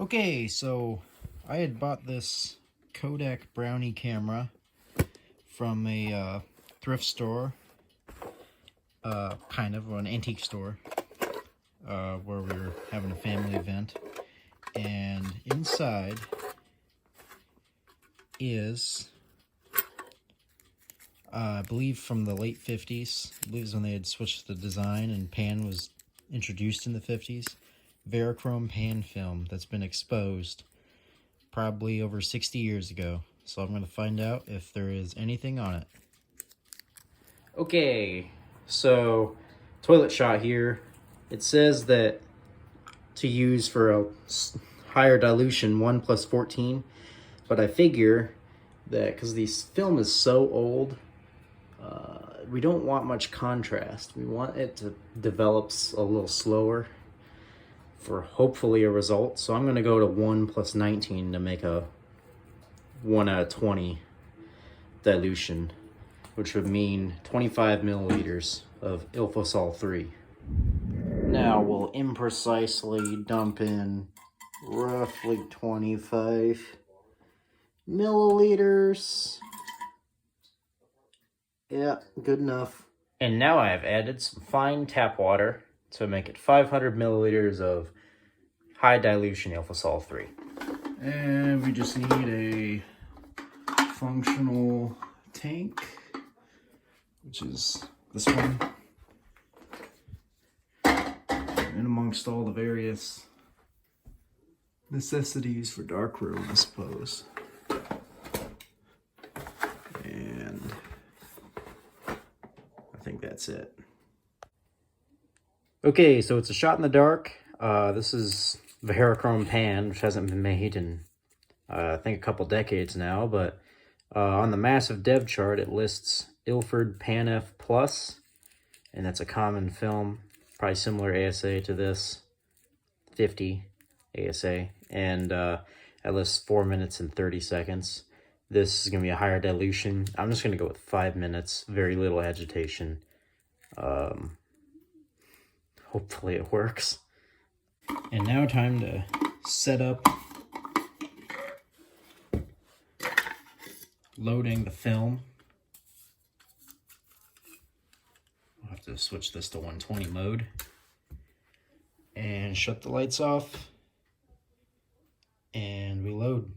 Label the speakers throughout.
Speaker 1: Okay, so I had bought this Kodak Brownie camera from a thrift store, kind of, or an antique store, where we were having a family event. And inside is, I believe from the late 50s, I believe is when they had switched the design and pan was introduced in the 50s. Verichrome pan film that's been exposed probably over 60 years ago. So I'm going to find out if there is anything on it. Okay, so toilet shot here. It says that to use for a higher dilution, 1+14, but I figure that because this film is so old, we don't want much contrast. We want it to develop a little slower for hopefully a result. So I'm going to go to 1+19 to make a 1/20 dilution, which would mean 25 milliliters of ilfosol 3. Now we'll imprecisely dump in roughly 25 milliliters. Yeah, good enough. And now I have added some fine tap water to make it 500 milliliters of high dilution ilfosol 3. And we just need a functional tank, which is this one. And amongst all the various necessities for darkroom, I suppose. And I think that's it. Okay, so it's a shot in the dark. This is Verichrome pan, which hasn't been made in I think a couple decades now, but on the massive dev chart it lists Ilford Pan F Plus, and that's a common film, probably similar ASA to this, 50 ASA, and it lists 4 minutes and 30 seconds. This is going to be a higher dilution. I'm just going to go with 5 minutes, very little agitation. Hopefully it works. And now time to set up loading the film. I'll have to switch this to 120 mode and shut the lights off, and we load.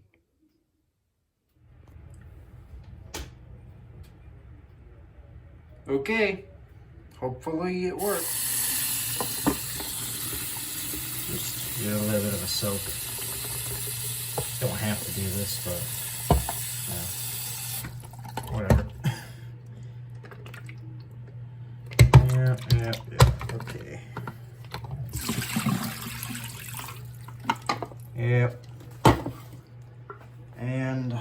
Speaker 1: Okay, hopefully it works. Just give it a little bit of a soak. Don't have to do this, but whatever. Yeah, okay. Yep. And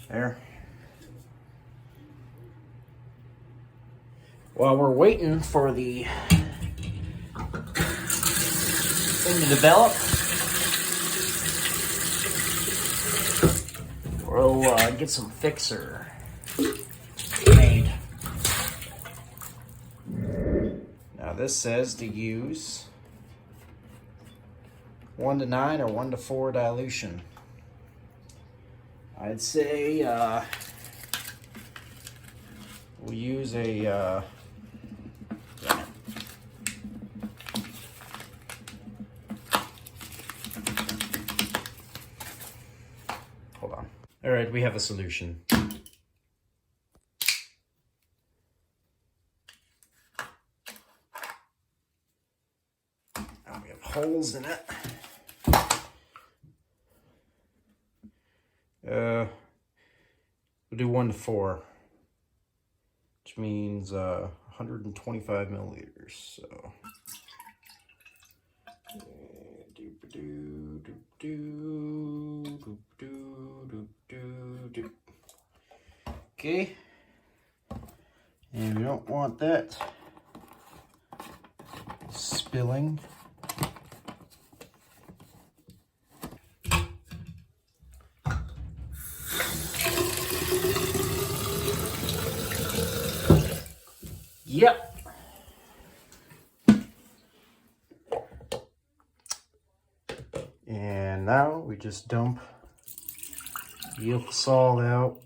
Speaker 1: there. While we're waiting for the thing to develop, we'll get some fixer made. Now this says to use 1:9 or 1:4 dilution. I'd say we'll use a hold on. All right, we have a solution. Now we have holes in it. We'll do 1:4, which means 125 milliliters. So, okay, and we don't want that spilling. Yep. And now we just dump the salt out,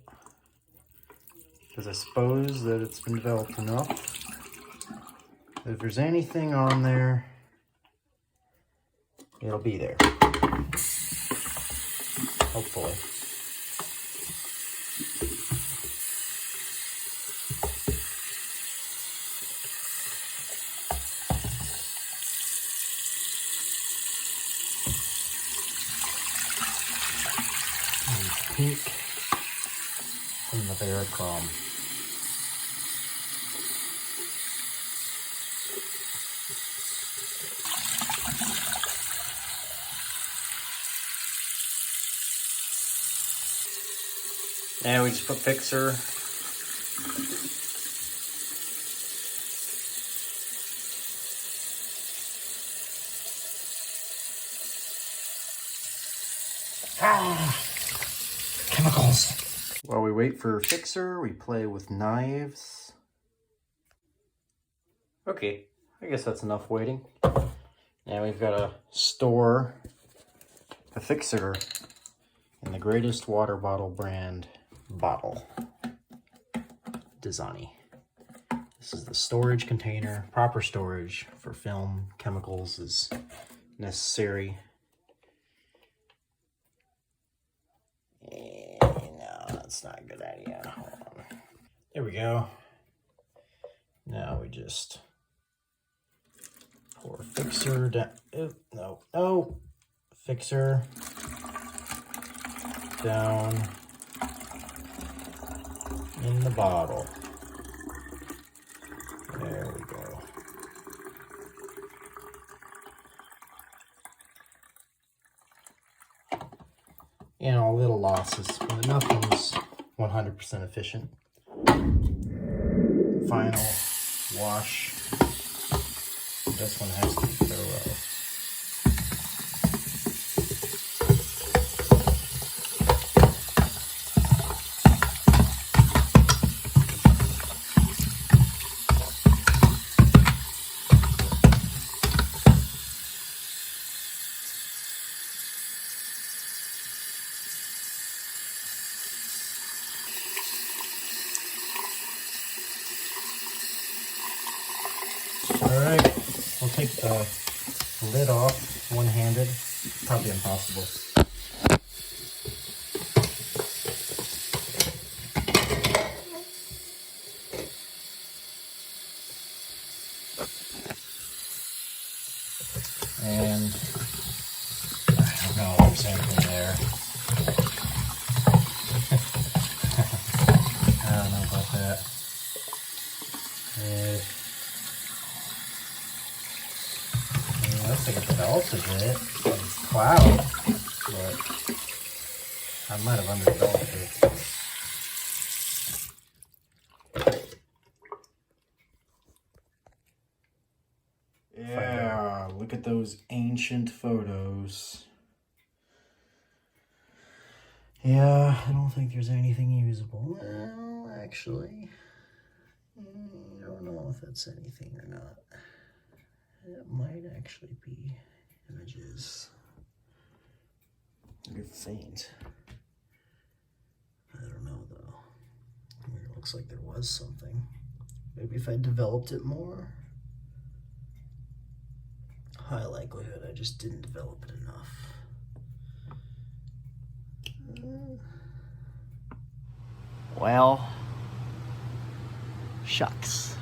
Speaker 1: because I suppose that it's been developed enough. If there's anything on there, it'll be there. Hopefully. And pink from the Verichrome. And we just put fixer. Chemicals. While we wait for fixer, we play with knives. Okay, I guess that's enough waiting. Now we've got to store the fixer in the greatest water bottle brand bottle. Dasani. This is the storage container. Proper storage for film, chemicals is necessary. No, that's not a good idea. Hold on. There we go. Now we just pour fixer down. Oh, no. Fixer down in the bottle. There we go. You know, little losses, but nothing's 100% efficient. Final wash. This one has to be thorough. Alright, we'll take the lid off one-handed. Probably impossible. And I don't know if there's anything there. I don't know about that. Looks like it developed a bit. It's cloud, but I might have underdeveloped it. Yeah, look at those ancient photos. Yeah, I don't think there's anything usable. Well, actually, I don't know if that's anything or not. It might actually be images. They're faint. I don't know though. It looks like there was something. Maybe if I developed it more. High likelihood I just didn't develop it enough. Well, shucks.